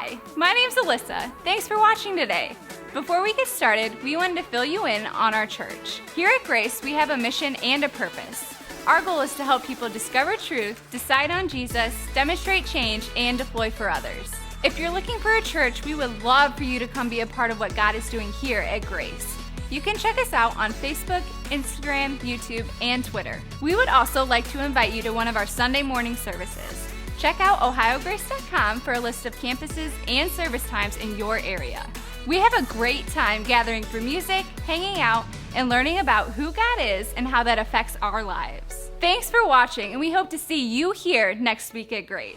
Hi, my name's Alyssa. Thanks for watching today. Before we get started, we wanted to fill you in on our church. Here at Grace, we have a mission and a purpose. Our goal is to help people discover truth, decide on Jesus, demonstrate change, and deploy for others. If you're looking for a church, we would love for you to come be a part of what God is doing here at Grace. You can check us out on Facebook, Instagram, YouTube, and Twitter. We would also like to invite you to one of our Sunday morning services. Check out ohiograce.com for a list of campuses and service times in your area. We have a great time gathering for music, hanging out, and learning about who God is and how that affects our lives. Thanks for watching, and we hope to see you here next week at Grace.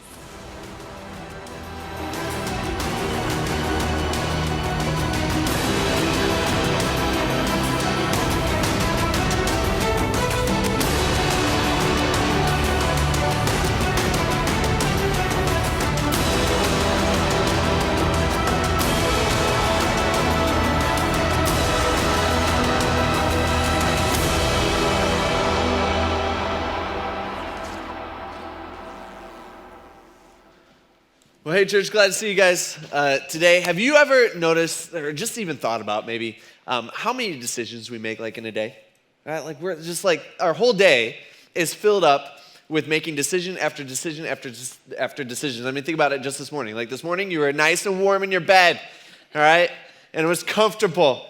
Well, hey, church, glad to see you guys today. Have you ever noticed, or just even thought about maybe, how many decisions we make like in a day? Right? Like we're just like, our whole day is filled up with making decision after decision after decision. I mean, think about it just this morning. Like this morning, you were nice and warm in your bed, all right? And it was comfortable.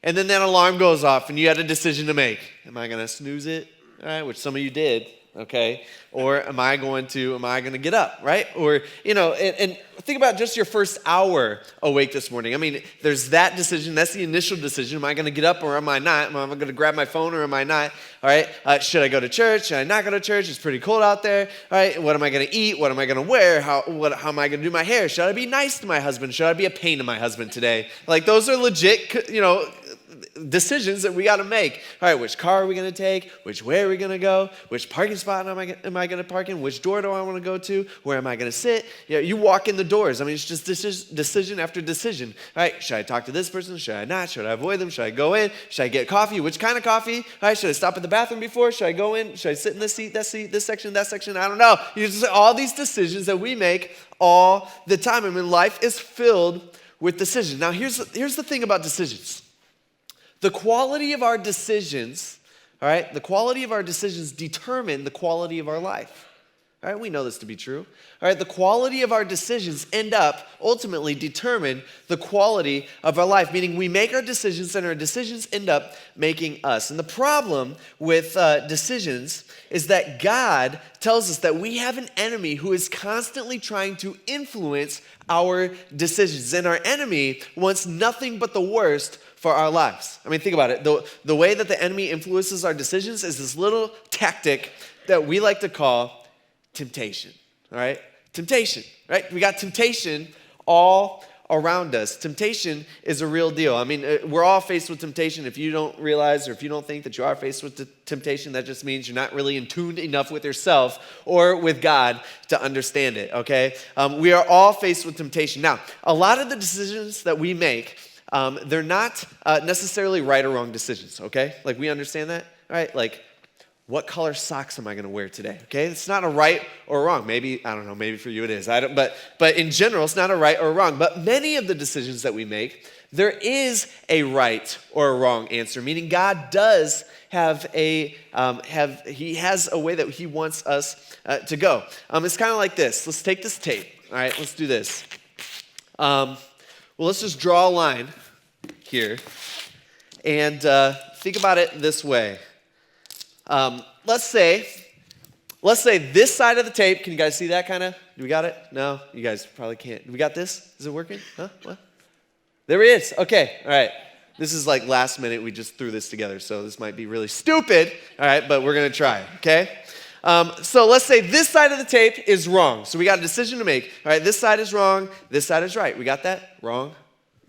And then that alarm goes off and you had a decision to make. Am I going to snooze it? All right, which some of you did. Okay, or am I going to get up, right? Or, and think about just your first hour awake this morning. I mean, there's that decision, that's the initial decision. Am I going to get up or am I not? Am I going to grab my phone or am I not? All right, should I go to church? Should I not go to church? It's pretty cold out there. All right, what am I going to eat? What am I going to wear? How am I going to do my hair? Should I be nice to my husband? Should I be a pain to my husband today? Like those are legit, decisions that we got to make. All right, which car are we going to take? Which way are we going to go? Which parking spot am I going to park in? Which door do I want to go to? Where am I going to sit? You walk in the doors. I mean, it's just decision after decision. All right, should I talk to this person? Should I not? Should I avoid them? Should I go in? Should I get coffee? Which kind of coffee? All right, should I stop at the bathroom before? Should I go in? Should I sit in this seat, this section, that section? I don't know. All these decisions that we make all the time. I mean, life is filled with decisions. Now, here's the thing about decisions. The quality of our decisions, all right, the quality of our decisions determine the quality of our life. All right, we know this to be true. All right, the quality of our decisions ultimately determine the quality of our life, meaning we make our decisions and our decisions end up making us. And the problem with decisions is that God tells us that we have an enemy who is constantly trying to influence our decisions. And our enemy wants nothing but the worst for our lives. I mean, think about it. The way that the enemy influences our decisions is this little tactic that we like to call temptation, all right? Temptation, right? We got temptation all around us. Temptation is a real deal. I mean, we're all faced with temptation. If you don't realize or if you don't think that you are faced with temptation, that just means you're not really in tune enough with yourself or with God to understand it, okay? We are all faced with temptation. Now, a lot of the decisions that we make, they're not necessarily right or wrong decisions, okay? Like, we understand that, right? Like, what color socks am I going to wear today, okay? It's not a right or wrong. Maybe, I don't know, maybe for you it is. But in general, it's not a right or wrong. But many of the decisions that we make, there is a right or a wrong answer, meaning God does he has a way that he wants us to go. It's kind of like this. Let's take this tape, all right? Let's do this. Well, let's just draw a line here and think about it this way. Let's say this side of the tape, can you guys see that kind of? Do we got it? No, you guys probably can't. Do we got this? Is it working? Huh? What? There it is. Okay, all right. This is like last minute, we just threw this together, so this might be really stupid, all right, but we're going to try, okay? So let's say this side of the tape is wrong. So we got a decision to make. All right, this side is wrong, this side is right. We got that? Wrong,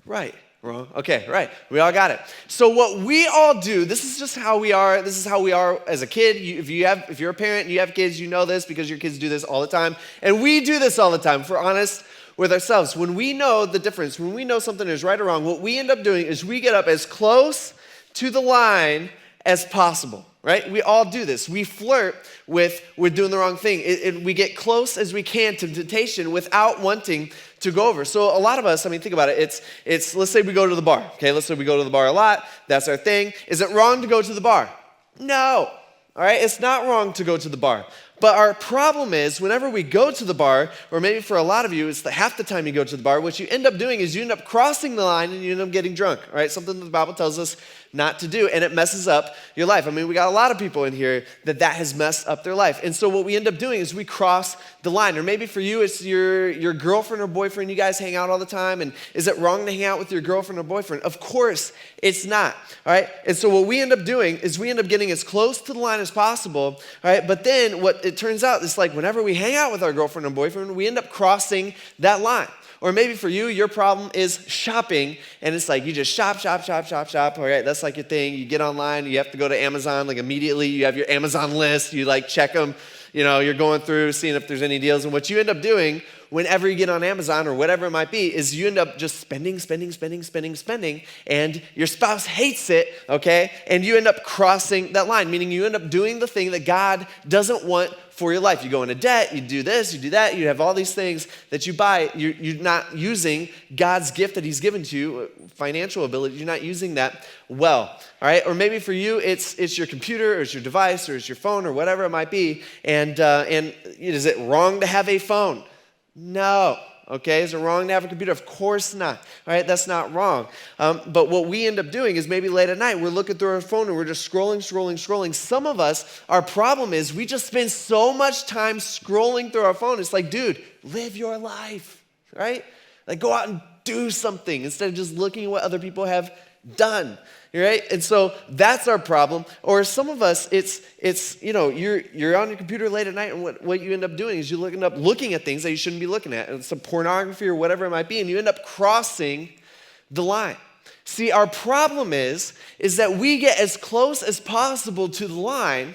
right. Wrong. Okay, right. We all got it. So what we all do, this is just how we are. This is how we are as a kid. If you're a parent and you have kids, you know this because your kids do this all the time. And we do this all the time, if we're honest with ourselves. When we know the difference, when we know something is right or wrong, what we end up doing is we get up as close to the line as possible. right? We all do this. We flirt with doing the wrong thing. We get close as we can to temptation without wanting to go over. So a lot of us, think about it. It's let's say we go to the bar, okay? Let's say we go to the bar a lot. That's our thing. Is it wrong to go to the bar? No, all right? It's not wrong to go to the bar. But our problem is whenever we go to the bar, or maybe for a lot of you, it's half the time you go to the bar, what you end up doing is you end up crossing the line and you end up getting drunk, all right? Something that the Bible tells us not to do, and it messes up your life. We got a lot of people in here that has messed up their life. And so what we end up doing is we cross the line. Or maybe for you, it's your girlfriend or boyfriend. You guys hang out all the time, and is it wrong to hang out with your girlfriend or boyfriend? Of course it's not, all right? And so what we end up doing is we end up getting as close to the line as possible, all right? But then what it turns out is whenever we hang out with our girlfriend or boyfriend, we end up crossing that line. Or maybe for you, your problem is shopping, and it's you just shop, all right? That's your thing. You get online, you have to go to Amazon, immediately. You have your Amazon list, you check them, you're going through, seeing if there's any deals. And what you end up doing whenever you get on Amazon or whatever it might be is you end up just spending, and your spouse hates it, okay? And you end up crossing that line, meaning you end up doing the thing that God doesn't want for your life. You go into debt, you do this, you do that, you have all these things that you buy. You're not using God's gift that he's given to you, financial ability. You're not using that well, all right? Or maybe for you, it's your computer, or it's your device, or it's your phone, or whatever it might be. And is it wrong to have a phone? No. Okay, is it wrong to have a computer? Of course not. All right, that's not wrong. But what we end up doing is maybe late at night, we're looking through our phone and we're just scrolling. Some of us, our problem is we just spend so much time scrolling through our phone. It's dude, live your life, right? Go out and do something instead of just looking at what other people have done. Right? And so that's our problem. Or some of us, it's you're on your computer late at night, and what you end up doing is you end up looking at things that you shouldn't be looking at. It's some pornography or whatever it might be, and you end up crossing the line. See, our problem is that we get as close as possible to the line,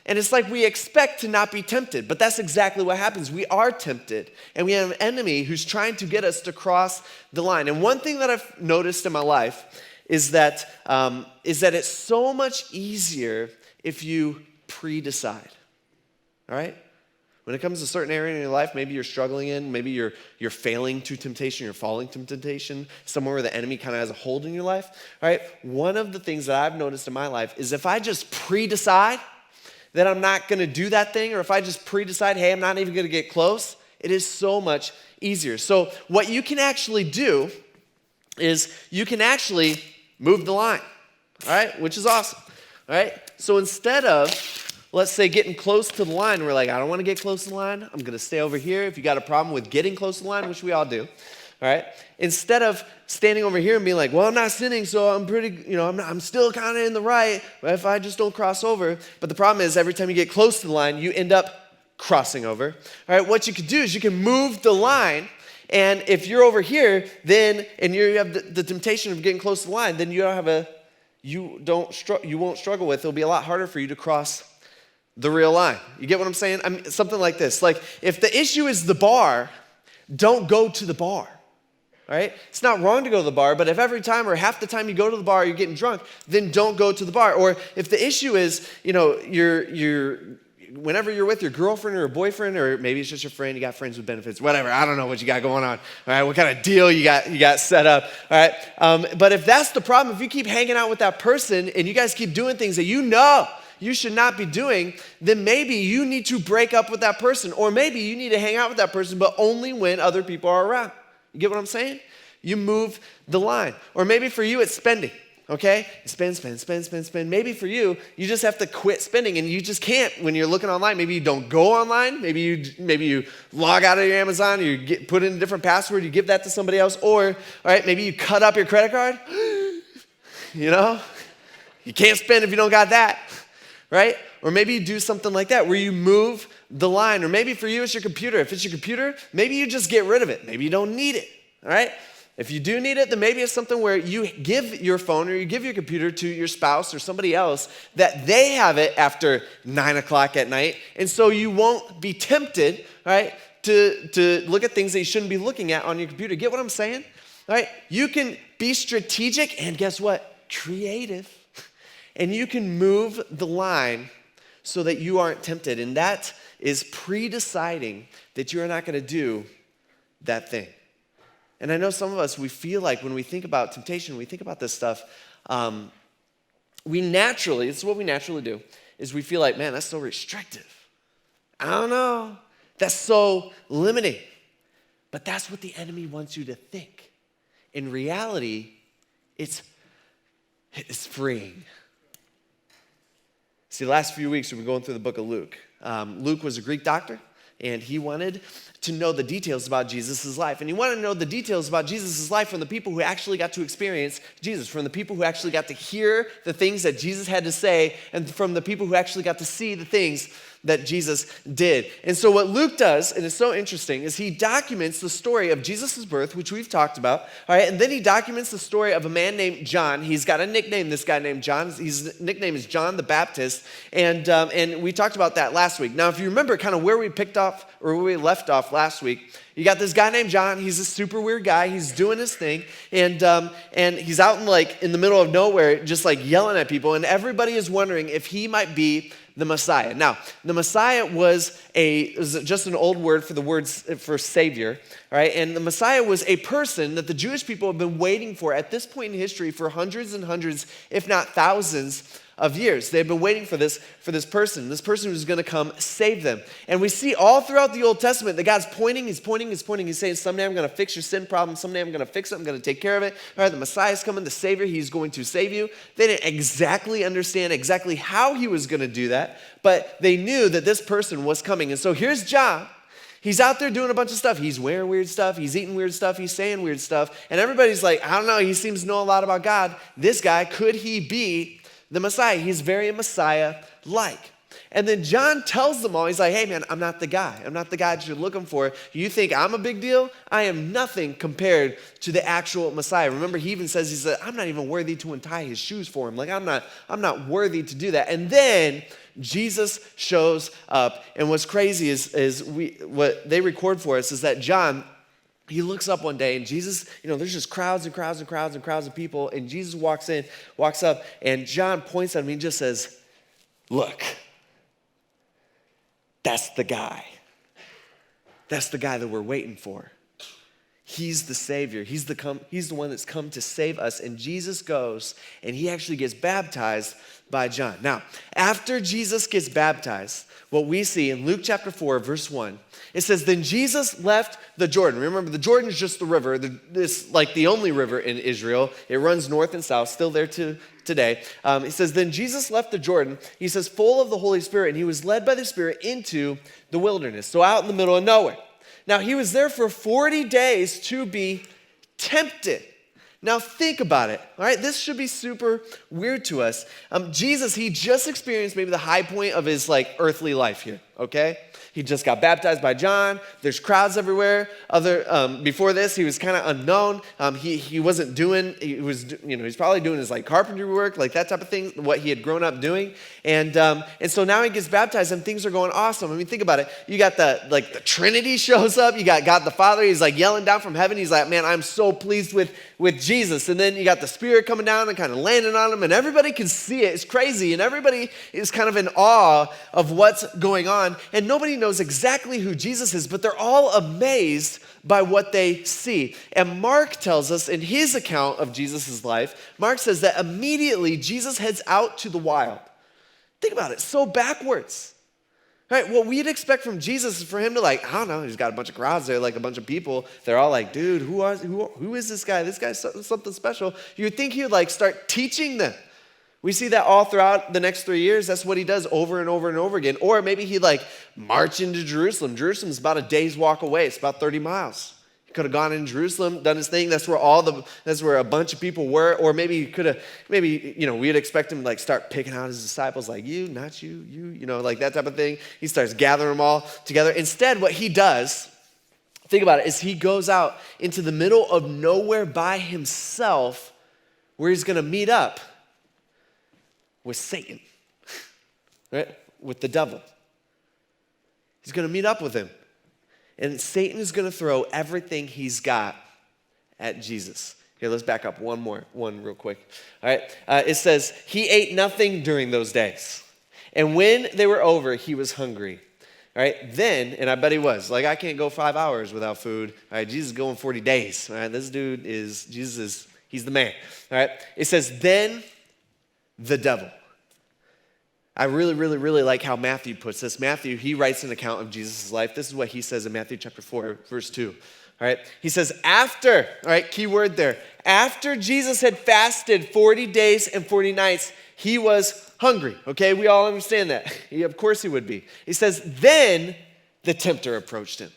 and it's we expect to not be tempted. But that's exactly what happens. We are tempted, and we have an enemy who's trying to get us to cross the line. And one thing that I've noticed in my life is that it's so much easier if you pre-decide, all right? When it comes to a certain area in your life, maybe you're struggling in, maybe you're failing to temptation, you're falling to temptation, somewhere where the enemy kind of has a hold in your life, all right? One of the things that I've noticed in my life is if I just pre-decide that I'm not going to do that thing, or if I just pre-decide, hey, I'm not even going to get close, it is so much easier. So what you can actually do is you can actually move the line, all right, which is awesome, all right? So instead of, let's say, getting close to the line, we're I don't want to get close to the line. I'm going to stay over here. If you got a problem with getting close to the line, which we all do, all right? Instead of standing over here and being well, I'm not sinning, so I'm pretty, I'm still kind of in the right if I just don't cross over. But the problem is every time you get close to the line, you end up crossing over, all right? What you could do is you can move the line. And if you're over here, then and you have the temptation of getting close to the line, then you won't struggle with. It'll be a lot harder for you to cross the real line. You get what I'm saying? Something like this. If the issue is the bar, don't go to the bar. All right? It's not wrong to go to the bar, but if every time or half the time you go to the bar you're getting drunk, then don't go to the bar. Or if the issue is, whenever you're with your girlfriend or a boyfriend, or maybe it's just your friend, you got friends with benefits, whatever, I don't know what you got going on, all right, what kind of deal you got set up, all right, but if that's the problem, if you keep hanging out with that person and you guys keep doing things that you should not be doing, then maybe you need to break up with that person, or maybe you need to hang out with that person, but only when other people are around. You get what I'm saying? You move the line. Or maybe for you, it's spending. Okay? Spend. Maybe for you, you just have to quit spending, and you just can't when you're looking online. Maybe you don't go online. Maybe you log out of your Amazon, you put in a different password, you give that to somebody else. Or, all right, maybe you cut up your credit card. You can't spend if you don't got that, right? Or maybe you do something like that where you move the line. Or maybe for you, it's your computer. If it's your computer, maybe you just get rid of it. Maybe you don't need it, all right? If you do need it, then maybe it's something where you give your phone or you give your computer to your spouse or somebody else that they have it after 9 o'clock at night. And so you won't be tempted, right, to look at things that you shouldn't be looking at on your computer. Get what I'm saying? All right? You can be strategic and guess what? Creative. and you can move the line so that you aren't tempted. And that is pre-deciding that you're not going to do that thing. And I know some of us, we feel like when we think about temptation, we think about this stuff, this is what we naturally do, is we feel like, man, that's so restrictive. I don't know. That's so limiting. But that's what the enemy wants you to think. In reality, it's freeing. See, the last few weeks we've been going through the book of Luke. Luke was a Greek doctor, and he wanted to know the details about Jesus' life. And he wanted to know the details about Jesus' life from the people who actually got to experience Jesus, from the people who actually got to hear the things that Jesus had to say, and from the people who actually got to see the things that Jesus did. And so what Luke does, and it's so interesting, is he documents the story of Jesus' birth, which we've talked about, all right, and then he documents the story of a man named John. He's got a nickname, this guy named John. His nickname is John the Baptist, and we talked about that last week. Now, if you remember kind of where we picked off, or where we left off last week, you got this guy named John. He's a super weird guy. He's doing his thing, and he's out in the middle of nowhere, just like yelling at people, and everybody is wondering if he might be the Messiah. Now, the Messiah was just an old word for the words for Savior, all right? And the Messiah was a person that the Jewish people have been waiting for at this point in history for hundreds and hundreds, if not thousands of years. They've been waiting for this person who's going to come save them. And we see all throughout the Old Testament that God's pointing. He's saying, someday I'm going to fix your sin problem. Someday I'm going to fix it. I'm going to take care of it. All right, the Messiah's coming, the Savior. He's going to save you. They didn't exactly understand exactly how he was going to do that, but they knew that this person was coming. And so here's John. He's out there doing a bunch of stuff. He's wearing weird stuff. He's eating weird stuff. He's saying weird stuff. And everybody's like, I don't know. He seems to know a lot about God. This guy, could he be the Messiah? He's very Messiah-like. And then John tells them all, he's like, hey man, I'm not the guy. I'm not the guy that you're looking for. You think I'm a big deal? I am nothing compared to the actual Messiah. Remember, he even says, he said, I'm not even worthy to untie his shoes for him. Like, I'm not worthy to do that. And then Jesus shows up. And what's crazy is what they record for us is that John, he looks up one day and Jesus, there's just crowds and crowds and crowds and crowds of people. And Jesus walks up, and John points at him and just says, look, that's the guy. That's the guy that we're waiting for. He's the Savior. He's the one that's come to save us. And Jesus goes and he actually gets baptized by John. Now, after Jesus gets baptized, what we see in Luke chapter 4, verse 1, it says, then Jesus left the Jordan. Remember, the Jordan is just the river. It's like the only river in Israel. It runs north and south, still there today. It says, then Jesus left the Jordan, he says, full of the Holy Spirit, and he was led by the Spirit into the wilderness. So out in the middle of nowhere. Now, he was there for 40 days to be tempted. Now, think about it, all right? This should be super weird to us. Jesus, he just experienced maybe the high point of his, earthly life here, okay? He just got baptized by John. There's crowds everywhere. Before this, he was kind of unknown. He wasn't doing, he's probably doing his carpentry work, that type of thing, what he had grown up doing. And so now he gets baptized and things are going awesome. I mean, think about it. You got the Trinity shows up. You got God the Father. He's yelling down from heaven. He's like, man, I'm so pleased with Jesus. And then you got the Spirit coming down and kind of landing on him, and everybody can see it. It's crazy. And everybody is kind of in awe of what's going on. And nobody knows exactly who Jesus is, but they're all amazed by what they see. And Mark tells us in his account of Jesus' life, Mark says that immediately Jesus heads out to the wild. Think about it, so backwards. Right? What we'd expect from Jesus is for him to I don't know, he's got a bunch of crowds there, a bunch of people. They're all like, dude, who is this guy? This guy's something special. You'd think he would start teaching them. We see that all throughout the next 3 years. That's what he does over and over and over again. Or maybe he'd march into Jerusalem. Jerusalem's about a day's walk away. It's about 30 miles. He could have gone in Jerusalem, done his thing. That's where a bunch of people were. Or maybe he could have, we'd expect him to start picking out his disciples, you, not you, that type of thing. He starts gathering them all together. Instead, what he does, think about it, is he goes out into the middle of nowhere by himself where he's going to meet up with Satan, right? With the devil. He's going to meet up with him. And Satan is going to throw everything he's got at Jesus. Here, let's back up one real quick. All right, it says, he ate nothing during those days. And when they were over, he was hungry. All right, then, and I bet he was, like I can't go 5 hours without food. All right, Jesus is going 40 days. All right, this dude is, he's the man. All right, it says, then the devil. I really, really, really like how Matthew puts this. Matthew, he writes an account of Jesus' life. This is what he says in Matthew chapter 4, verse 2. All right, he says, after, all right, key word there, after Jesus had fasted 40 days and 40 nights, he was hungry. Okay, we all understand that. Of course he would be. He says, then the tempter approached him.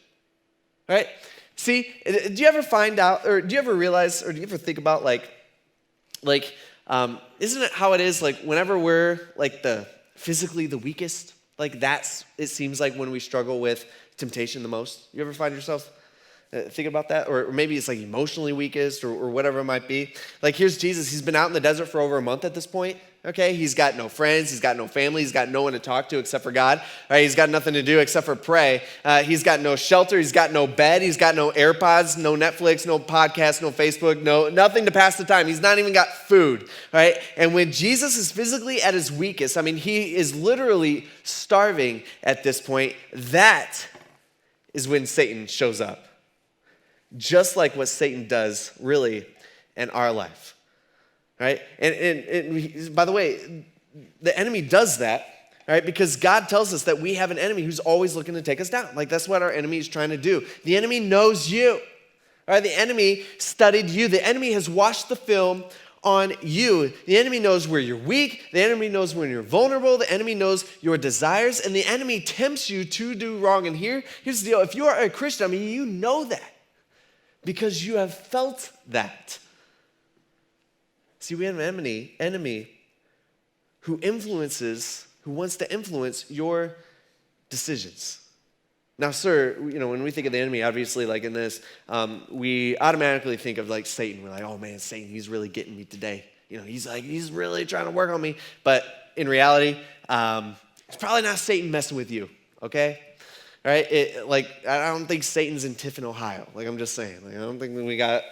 All right, see, do you ever find out, or do you ever realize, or do you ever think about isn't it how it is, like whenever we're like physically the weakest, like it seems like when we struggle with temptation the most? You ever find yourself thinking about that? Or maybe it's like emotionally weakest or whatever it might be. Like here's Jesus. He's been out in the desert for over a month at this point. Okay, he's got no friends. He's got no family. He's got no one to talk to except for God. All right, he's got nothing to do except for pray. He's got no shelter. He's got no bed. He's got no AirPods, no Netflix, no podcast, no Facebook, nothing to pass the time. He's not even got food. All right, and when Jesus is physically at his weakest, I mean, he is literally starving at this point. That is when Satan shows up. Just like what Satan does really in our life. Right? And by the way, the enemy does that, right? Because God tells us that we have an enemy who's always looking to take us down. Like that's what our enemy is trying to do. The enemy knows you. All right? The enemy studied you. The enemy has watched the film on you. The enemy knows where you're weak. The enemy knows when you're vulnerable. The enemy knows your desires. And the enemy tempts you to do wrong. And here's the deal. If you are a Christian, I mean, you know that because you have felt that. See, we have an enemy who wants to influence your decisions. Now, sir, when we think of the enemy, obviously, like in this, we automatically think of like Satan. We're like, oh man, Satan, he's really getting me today. He's really trying to work on me. But in reality, it's probably not Satan messing with you, okay? All right? I don't think Satan's in Tiffin, Ohio. Like, I'm just saying. Like, I don't think we got...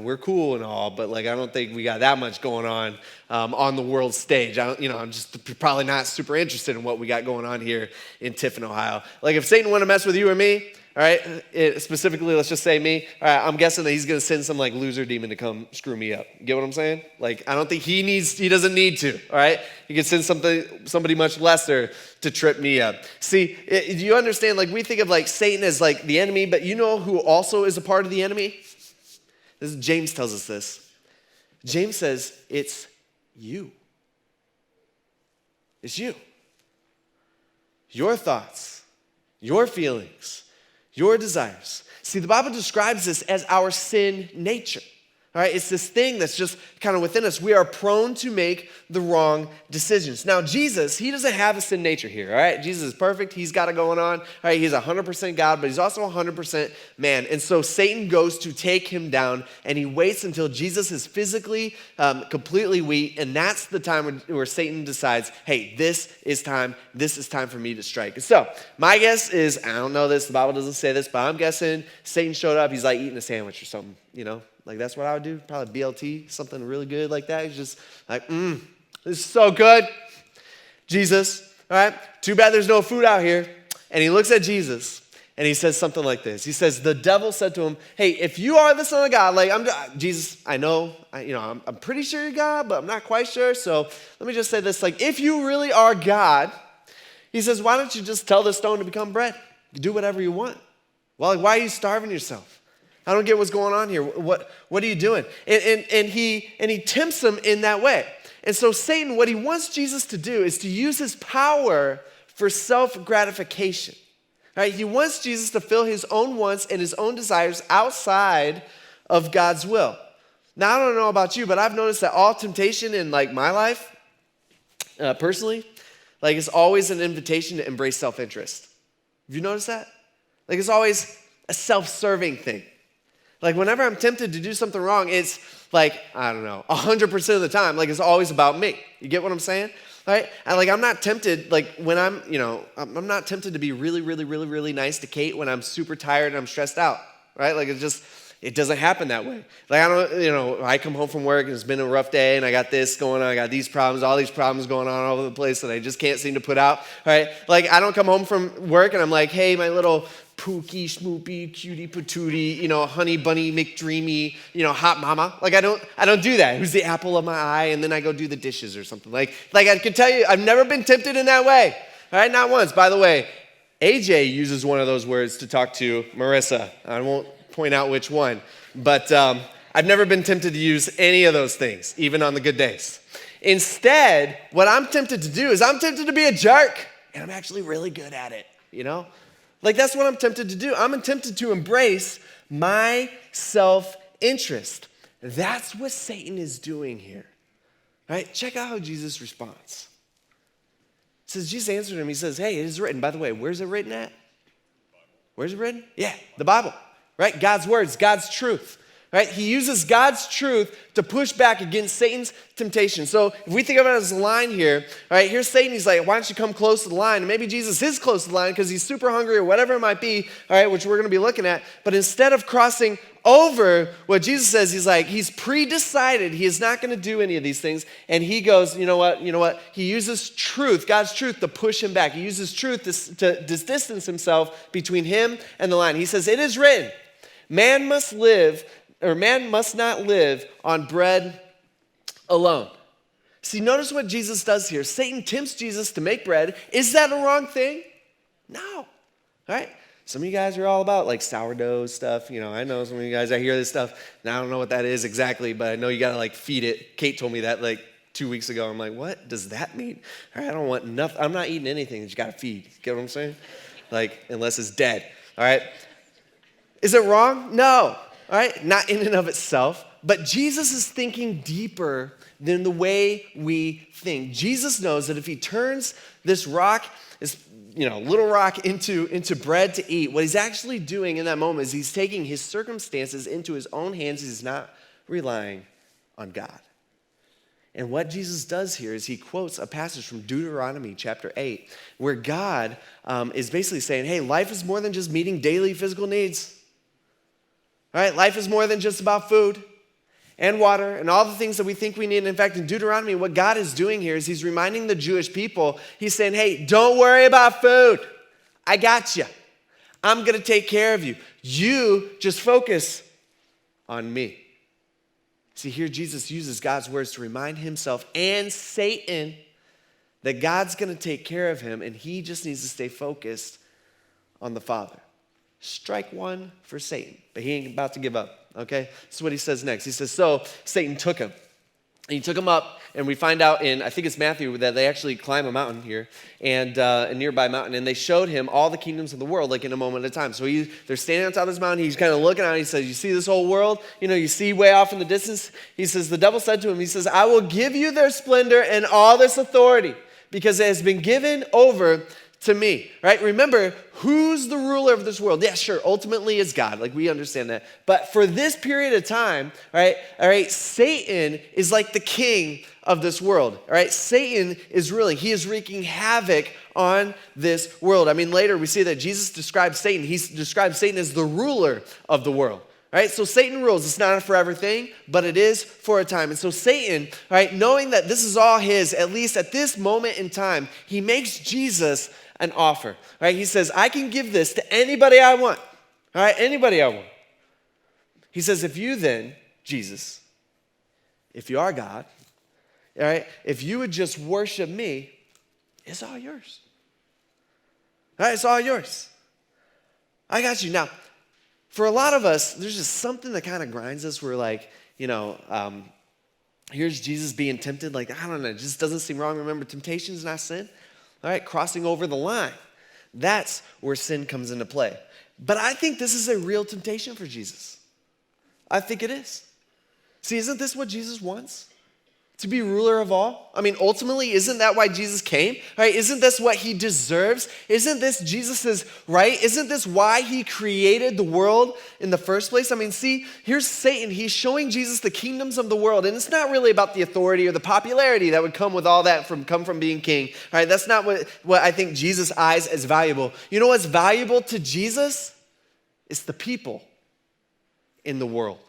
we're cool and all, but I don't think we got that much going on the world stage. I'm just probably not super interested in what we got going on here in Tiffin, Ohio. Like if Satan wanted to mess with you or me, all right, specifically, let's just say me, all right, I'm guessing that he's going to send some loser demon to come screw me up. Get what I'm saying? I don't think he doesn't need to, all right? He can send somebody much lesser to trip me up. See, do you understand? We think of Satan as the enemy, but you know who also is a part of the enemy? James tells us this. James says, it's you. It's you. Your thoughts, your feelings, your desires. See, the Bible describes this as our sin nature. All right, it's this thing that's just kind of within us. We are prone to make the wrong decisions. Now, Jesus, he doesn't have a sin nature here, all right? Jesus is perfect. He's got it going on. All right, he's 100% God, but he's also 100% man. And so Satan goes to take him down, and he waits until Jesus is physically completely weak, and that's the time where Satan decides, hey, this is time for me to strike. And so my guess is, I don't know this, the Bible doesn't say this, but I'm guessing Satan showed up, he's eating a sandwich or something, that's what I would do, probably BLT, something really good like that. He's just this is so good. Jesus, all right, too bad there's no food out here. And he looks at Jesus and he says something like this. He says, the devil said to him, hey, if you are the Son of God, Jesus, I know, I'm pretty sure you're God, but I'm not quite sure. So let me just say this, if you really are God, he says, why don't you just tell this stone to become bread? You do whatever you want. Well, why are you starving yourself? I don't get what's going on here. What are you doing? And he tempts him in that way. And so Satan, what he wants Jesus to do is to use his power for self-gratification. Right? He wants Jesus to fill his own wants and his own desires outside of God's will. Now, I don't know about you, but I've noticed that all temptation in my life, personally, it's always an invitation to embrace self-interest. Have you noticed that? It's always a self-serving thing. Whenever I'm tempted to do something wrong, it's I don't know, 100% of the time, it's always about me. You get what I'm saying? Right? And I'm not tempted, when I'm not tempted to be really, really, really, really nice to Kate when I'm super tired and I'm stressed out. Right? It doesn't happen that way. Like, I come home from work and it's been a rough day and I got this going on, I got these problems, all these problems going on all over the place that I just can't seem to put out, right? Like, I don't come home from work and I'm like, hey, my little pookie, schmoopy, cutie patootie, honey bunny McDreamy, hot mama. Like, I don't do that. Who's the apple of my eye? And then I go do the dishes or something. Like I can tell you, I've never been tempted in that way, all right? Not once. By the way, AJ uses one of those words to talk to Marissa. I won't point out which one, but I've never been tempted to use any of those things, even on the good days. Instead, what I'm tempted to do is I'm tempted to be a jerk, and I'm actually really good at it, Like, that's what I'm tempted to do. I'm tempted to embrace my self-interest. That's what Satan is doing here, right? Check out how Jesus responds. It says, Jesus answered him, he says, hey, it is written. By the way, where's it written at? Where's it written? Yeah, the Bible. Right? God's words, God's truth, right? He uses God's truth to push back against Satan's temptation. So if we think about it as a line here, all right, here's Satan. He's like, why don't you come close to the line? And maybe Jesus is close to the line because he's super hungry or whatever it might be, all right, which we're going to be looking at. But instead of crossing over what Jesus says, he's pre-decided he is not going to do any of these things. And he goes, you know what? He uses truth, God's truth, to push him back. He uses truth to distance himself between him and the line. He says, it is written, man must not live on bread alone. See, notice what Jesus does here. Satan tempts Jesus to make bread. Is that a wrong thing? No. All right? Some of you guys are all about like sourdough stuff. I know some of you guys, I hear this stuff. Now I don't know what that is exactly, but I know you got to feed it. Kate told me that 2 weeks ago. I'm like, what does that mean? All right, I don't want nothing. I'm not eating anything that you got to feed. Get what I'm saying? Unless it's dead. All right? Is it wrong? No. All right? Not in and of itself. But Jesus is thinking deeper than the way we think. Jesus knows that if he turns this rock, this little rock into bread to eat, what he's actually doing in that moment is he's taking his circumstances into his own hands. He's not relying on God. And what Jesus does here is he quotes a passage from Deuteronomy chapter 8, where God is basically saying, hey, life is more than just meeting daily physical needs. All right, life is more than just about food and water and all the things that we think we need. And in fact, in Deuteronomy, what God is doing here is he's reminding the Jewish people, he's saying, hey, don't worry about food. I got you. I'm going to take care of you. You just focus on me. See, here Jesus uses God's words to remind himself and Satan that God's going to take care of him, and he just needs to stay focused on the Father. Strike one for Satan, but he ain't about to give up, okay? This is what he says next. He says, so Satan took him. And he took him up, and we find out in, I think it's Matthew, that they actually climb a mountain here, and a nearby mountain, and they showed him all the kingdoms of the world, in a moment at a time. So they're standing on top of this mountain, he's kind of looking out, he says, you see this whole world? You see way off in the distance? He says, the devil said to him, he says, I will give you their splendor and all this authority, because it has been given over to me, right? Remember, who's the ruler of this world? Yeah, sure, ultimately it's God. We understand that. But for this period of time, all right, Satan is like the king of this world, all right? Satan is ruling. He is wreaking havoc on this world. Later we see that Jesus describes Satan. He describes Satan as the ruler of the world. Right? So Satan rules. It's not a forever thing, but it is for a time. And so Satan, right, knowing that this is all his, at least at this moment in time, he makes Jesus an offer. Right? He says, I can give this to anybody I want. All right? Anybody I want. He says, if you then, Jesus, if you are God, all right, if you would just worship me, it's all yours. All right? It's all yours. I got you. Now, for a lot of us, there's just something that kind of grinds us. We're like, here's Jesus being tempted. I don't know, it just doesn't seem wrong. Remember, temptation is not sin. All right, crossing over the line. That's where sin comes into play. But I think this is a real temptation for Jesus. I think it is. See, isn't this what Jesus wants? To be ruler of all? Ultimately, isn't that why Jesus came? Right? Isn't this what he deserves? Isn't this Jesus's right? Isn't this why he created the world in the first place? See, here's Satan. He's showing Jesus the kingdoms of the world. And it's not really about the authority or the popularity that would come with all that come from being king. Right? That's not what I think Jesus eyes as valuable. You know what's valuable to Jesus? It's the people. in the world.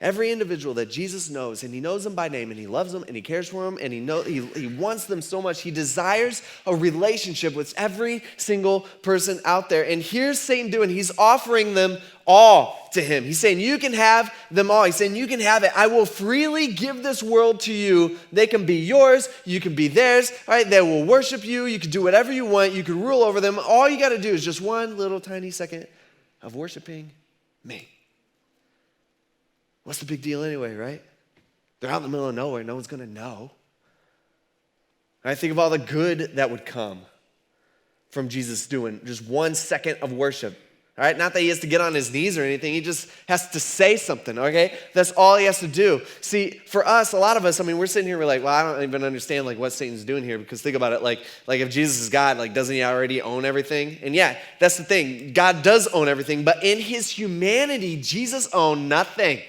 Every individual that Jesus knows, and he knows them by name, and he loves them, and he cares for them, and he wants them so much. He desires a relationship with every single person out there. And here's Satan doing. He's offering them all to him. He's saying, you can have them all. He's saying, you can have it. I will freely give this world to you. They can be yours. You can be theirs. All right? They will worship you. You can do whatever you want. You can rule over them. All you got to do is just one little tiny second of worshiping me. What's the big deal anyway, right? They're out in the middle of nowhere. No one's going to know. I think of all the good that would come from Jesus doing just 1 second of worship. All right, not that he has to get on his knees or anything. He just has to say something, okay? That's all he has to do. See, for us, a lot of us, I mean, we're sitting here, we're like, well, I don't even understand like what Satan's doing here, because think about it, like if Jesus is God, like doesn't he already own everything? And yeah, that's the thing. God does own everything, but in his humanity, Jesus owned nothing.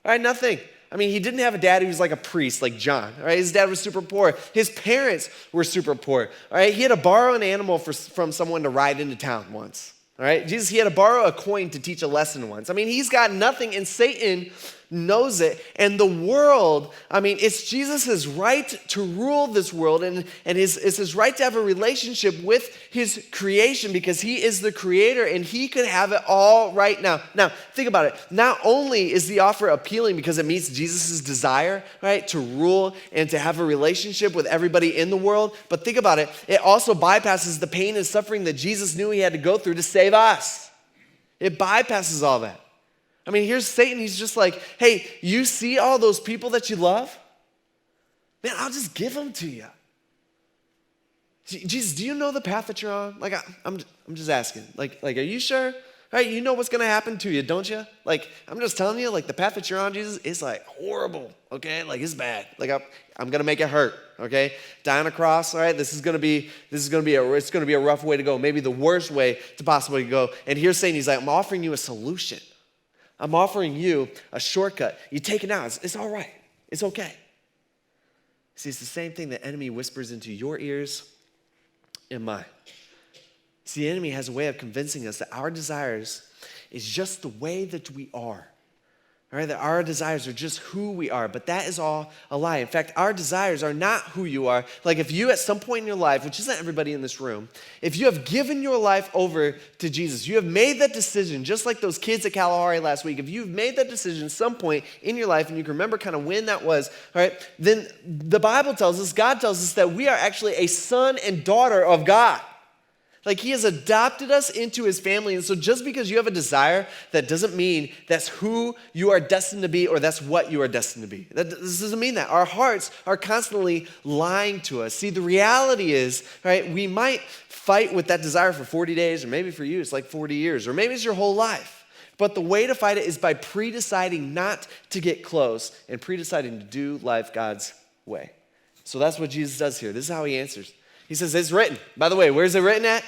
All right, nothing. I mean, he didn't have a dad who was like a priest, like John. All right, his dad was super poor. His parents were super poor. All right, he had to borrow an animal from someone to ride into town once. All right, Jesus, he had to borrow a coin to teach a lesson once. I mean, he's got nothing, and Satan knows it. And the world, I mean, it's Jesus' right to rule this world, and it's his right to have a relationship with his creation, because he is the creator, and he could have it all right now. Now, think about it. Not only is the offer appealing because it meets Jesus' desire, right, to rule and to have a relationship with everybody in the world, but think about it. It also bypasses the pain and suffering that Jesus knew he had to go through to save us. It bypasses all that. I mean, here's Satan. He's just like, hey, you see all those people that you love? Man, I'll just give them to you. Jesus, do you know the path that you're on? Like, I'm just asking. Like, are you sure? Right? You know what's going to happen to you, don't you? Like, I'm just telling you, like, the path that you're on, Jesus, is like horrible, okay? Like, it's bad. Like, I'm going to make it hurt, okay? Die on a cross, all right? It's going to be a rough way to go, maybe the worst way to possibly go. And here's Satan. He's like, I'm offering you a solution. I'm offering you a shortcut. You take it now. It's all right. It's okay. See, it's the same thing the enemy whispers into your ears and mine. See, the enemy has a way of convincing us that our desires is just the way that we are. All right, that our desires are just who we are, but that is all a lie. In fact, our desires are not who you are. Like if you at some point in your life, which isn't everybody in this room, if you have given your life over to Jesus, you have made that decision, just like those kids at Kalahari last week, if you've made that decision at some point in your life and you can remember kind of when that was, all right, then the Bible tells us, God tells us that we are actually a son and daughter of God. Like he has adopted us into his family. And so just because you have a desire, that doesn't mean that's who you are destined to be or that's what you are destined to be. This doesn't mean that. Our hearts are constantly lying to us. See, the reality is, right, we might fight with that desire for 40 days, or maybe for you it's like 40 years, or maybe it's your whole life. But the way to fight it is by pre-deciding not to get close and pre-deciding to do life God's way. So that's what Jesus does here. This is how he answers. He says, it's written. By the way, where's it written at?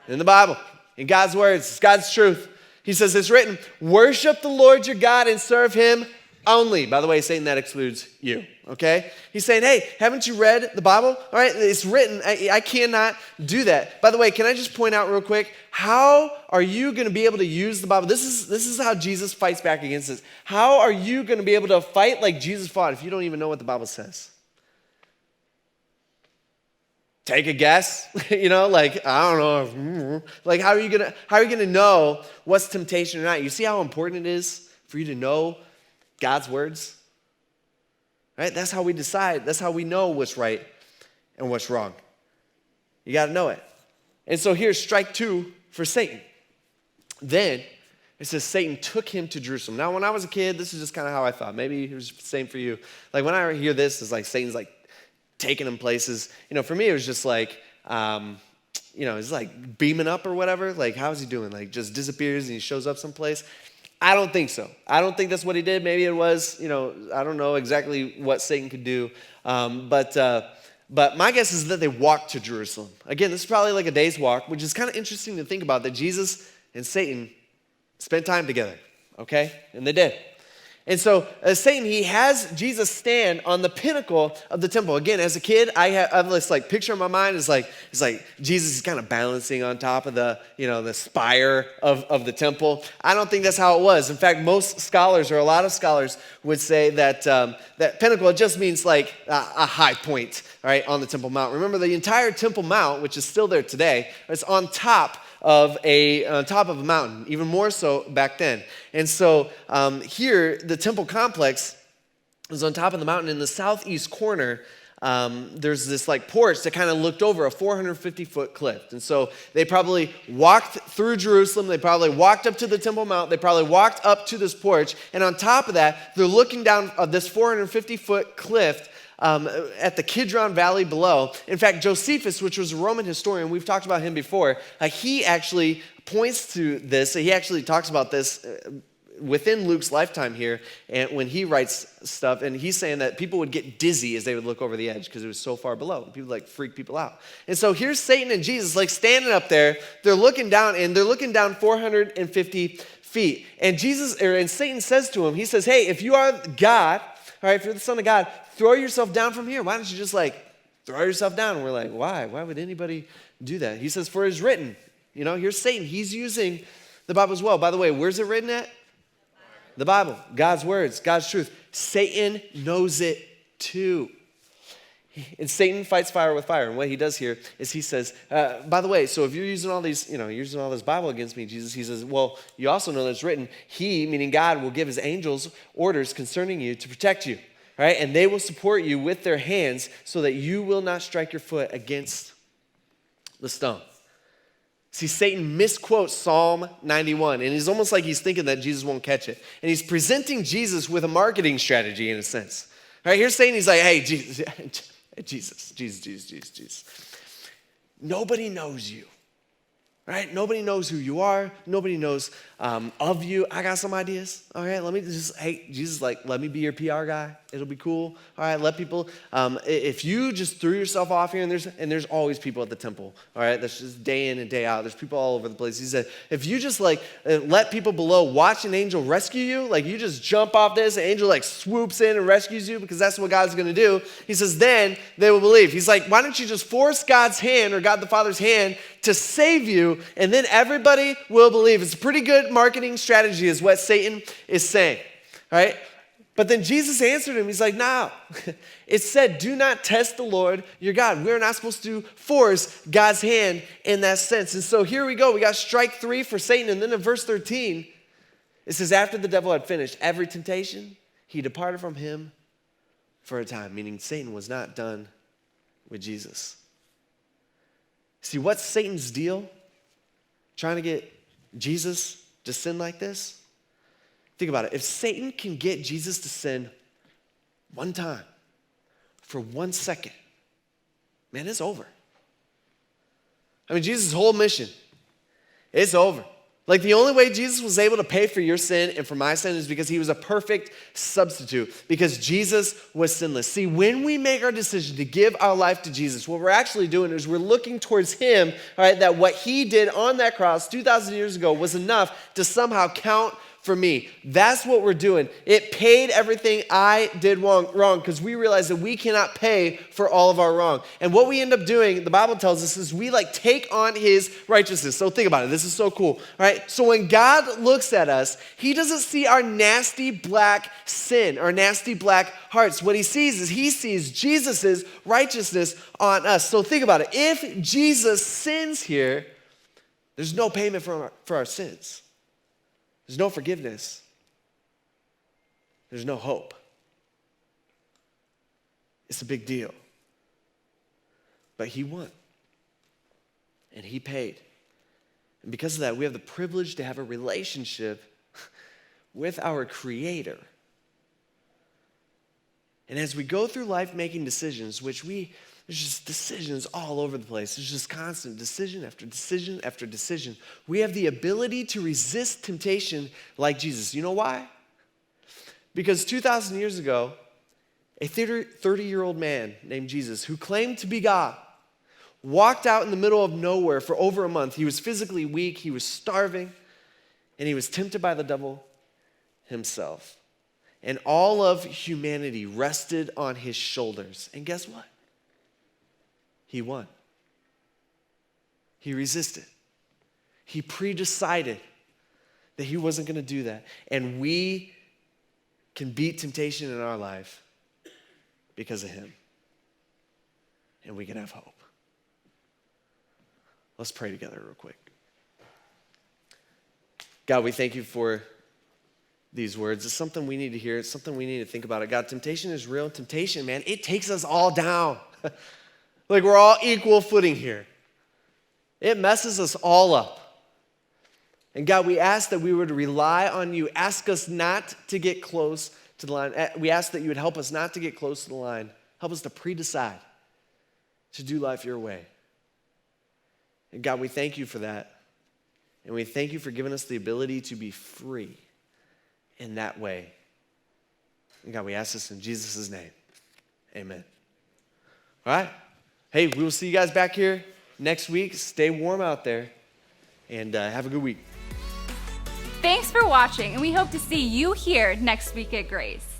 In the Bible, in God's words, it's God's truth. He says it's written, worship the Lord your God and serve him only. By the way, Satan, that excludes you, okay? He's saying, hey, haven't you read the Bible? All right, it's written. I cannot do that. By the way, can I just point out real quick, how are you going to be able to use the Bible? This is how Jesus fights back against this. How are you going to be able to fight like Jesus fought if you don't even know what the Bible says? Take a guess, like, I don't know. Like, how are you gonna know what's temptation or not? You see how important it is for you to know God's words? Right? That's how we decide. That's how we know what's right and what's wrong. You got to know it. And so here's strike two for Satan. Then it says Satan took him to Jerusalem. Now, when I was a kid, this is just kind of how I thought. Maybe it was the same for you. Like, when I hear this, it's like Satan's like taking him places. For me, it was just like, it's like beaming up or whatever. Like, how's he doing? Like, just disappears and he shows up someplace. I don't think so. I don't think that's what he did. Maybe it was, I don't know exactly what Satan could do. But my guess is that they walked to Jerusalem. Again, this is probably like a day's walk, which is kind of interesting to think about, that Jesus and Satan spent time together, okay? And they did. And so Satan, he has Jesus stand on the pinnacle of the temple. Again, as a kid, I have this like picture in my mind is like Jesus is kind of balancing on top of the spire of the temple. I don't think that's how it was. In fact, most scholars or a lot of scholars would say that that pinnacle, it just means like a high point, right, on the Temple Mount. Remember, the entire Temple Mount, which is still there today, is on top of a mountain, even more so back then. And so here, the temple complex is on top of the mountain. In the southeast corner, there's this like porch that kind of looked over a 450-foot cliff. And so they probably walked through Jerusalem. They probably walked up to the Temple Mount. They probably walked up to this porch. And on top of that, they're looking down this 450-foot cliff at the Kidron Valley below. In fact, Josephus, which was a Roman historian, we've talked about him before, he actually points to this. He actually talks about this within Luke's lifetime here, and when he writes stuff, and he's saying that people would get dizzy as they would look over the edge because it was so far below. People like freak people out. And so here's Satan and Jesus like standing up there. They're looking down, and they're looking down 450 feet. And Satan says to him, he says, "Hey, if you are God, all right, if you're the Son of God, throw yourself down from here. Why don't you just like throw yourself down?" And we're like, why? Why would anybody do that? He says, "For it is written." Here's Satan. He's using the Bible as well. By the way, where's it written at? The Bible. God's words, God's truth. Satan knows it too. And Satan fights fire with fire. And what he does here is he says, by the way, so if you're using all these, using all this Bible against me, Jesus, he says, well, you also know that it's written, he, meaning God, will give his angels orders concerning you to protect you. Right? And they will support you with their hands so that you will not strike your foot against the stone. See, Satan misquotes Psalm 91, and it's almost like he's thinking that Jesus won't catch it. And he's presenting Jesus with a marketing strategy in a sense. Right? Here's Satan, he's like, "Hey, Jesus. Nobody knows you. Right? Nobody knows who you are. Nobody knows of you. I got some ideas. All right, Jesus, let me be your PR guy. It'll be cool. All right, let people, if you just threw yourself off here, and there's always people at the temple, all right, that's just day in and day out. There's people all over the place. He said, if you just let people below watch an angel rescue you, like you just jump off this, an angel like swoops in and rescues you because that's what God's going to do. He says, then they will believe. He's like, why don't you just force God's hand or God the Father's hand to save you, and then everybody will believe. It's a pretty good marketing strategy is what Satan is saying, right? But then Jesus answered him. He's like, no. It said, do not test the Lord your God. We're not supposed to force God's hand in that sense. And so here we go. We got strike 3 for Satan. And then in verse 13, it says, after the devil had finished every temptation, he departed from him for a time, meaning Satan was not done with Jesus. See, what's Satan's deal? Trying to get Jesus to sin like this? Think about it. If Satan can get Jesus to sin one time, for 1 second, man, it's over. I mean, Jesus' whole mission, it's over. Like the only way Jesus was able to pay for your sin and for my sin is because he was a perfect substitute, because Jesus was sinless. See, when we make our decision to give our life to Jesus, what we're actually doing is we're looking towards him, all right, that what he did on that cross 2,000 years ago was enough to somehow count for me. That's what we're doing. It paid everything I did wrong because we realize that we cannot pay for all of our wrong. And what we end up doing, the Bible tells us, is we take on his righteousness. So think about it. This is so cool, right? So when God looks at us, he doesn't see our nasty black sin, our nasty black hearts. What he sees is he sees Jesus' righteousness on us. So think about it. If Jesus sins here, there's no payment for our sins. There's no forgiveness. There's no hope. It's a big deal. But he won. And he paid. And because of that, we have the privilege to have a relationship with our Creator. And as we go through life making decisions, there's just decisions all over the place. There's just constant decision after decision after decision. We have the ability to resist temptation like Jesus. You know why? Because 2,000 years ago, a 30-year-old man named Jesus, who claimed to be God, walked out in the middle of nowhere for over a month. He was physically weak, he was starving, and he was tempted by the devil himself. and all of humanity rested on his shoulders. And guess what? He won. He resisted. He pre-decided that he wasn't going to do that. And we can beat temptation in our life because of him. And we can have hope. Let's pray together real quick. God, we thank you for these words. It's something we need to hear. It's something we need to think about. God, temptation is real. Temptation, man, it takes us all down. Like we're all equal footing here. It messes us all up. And God, we ask that we would rely on you. Ask us not to get close to the line. We ask that you would help us not to get close to the line. Help us to pre-decide to do life your way. And God, we thank you for that. And we thank you for giving us the ability to be free in that way. And God, we ask this in Jesus' name. Amen. All right. Hey, we will see you guys back here next week. Stay warm out there. And have a good week. Thanks for watching, and we hope to see you here next week at Grace.